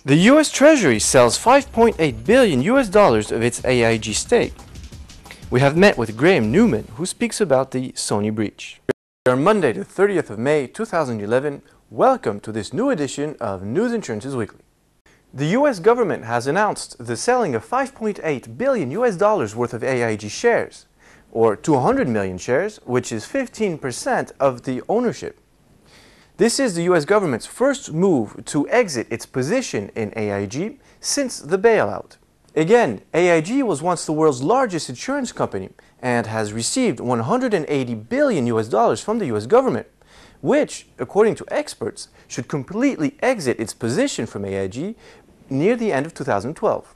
The US Treasury sells $5.8 billion of its AIG stake. We have met with Graeme Newman, who speaks about the Sony breach. We are Monday, the 30th of May, 2011. Welcome to this new edition of News Insurances Weekly. The US government has announced the selling of $5.8 billion worth of AIG shares, or 200 million shares, which is 15% of the ownership. This is the US government's first move to exit its position in AIG since the bailout. Again, AIG was once the world's largest insurance company and has received $180 billion from the US government, which, according to experts, should completely exit its position from AIG near the end of 2012.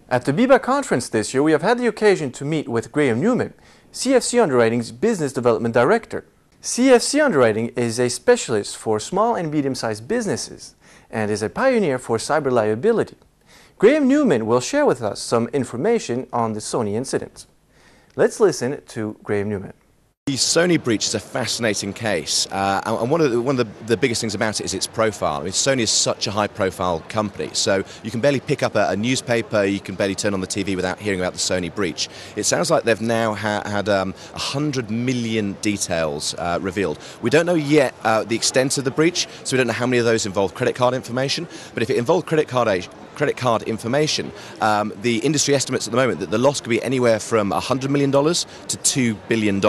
At the BIBA conference this year, we have had the occasion to meet with Graeme Newman, CFC Underwriting's Business Development Director. CFC Underwriting is a specialist for small and medium-sized businesses and is a pioneer for cyber liability. Graeme Newman will share with us some information on the Sony incident. Let's listen to Graeme Newman. The Sony breach is a fascinating case, and one of the biggest things about it is its profile. I mean, Sony is such a high-profile company, so you can barely pick up a newspaper, you can barely turn on the TV without hearing about the Sony breach. It sounds like they've now had 100 million details revealed. We don't know yet the extent of the breach, so we don't know how many of those involve credit card information, but if it involved credit card information, the industry estimates at the moment that the loss could be anywhere from $100 million to $2 billion.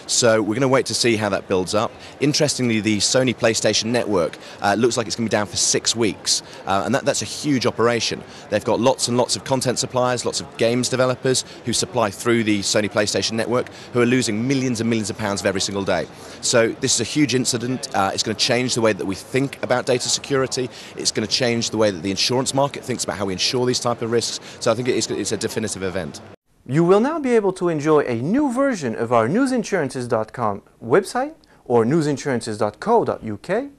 So we're going to wait to see how that builds up. Interestingly, the Sony PlayStation network looks like it's going to be down for 6 weeks, and that's a huge operation. They've got lots and lots of content suppliers, lots of games developers who supply through the Sony PlayStation network who are losing millions and millions of pounds every single day. So this is a huge incident. It's going to change the way that we think about data security. It's going to change the way that the insurance market thinks about how we insure these type of risks. So I think it's a definitive event. You will now be able to enjoy a new version of our newsinsurances.com website or newsinsurances.co.uk.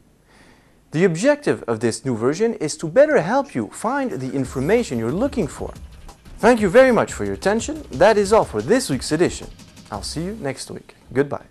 The objective of this new version is to better help you find the information you're looking for. Thank you very much for your attention. That is all for this week's edition. I'll see you next week. Goodbye.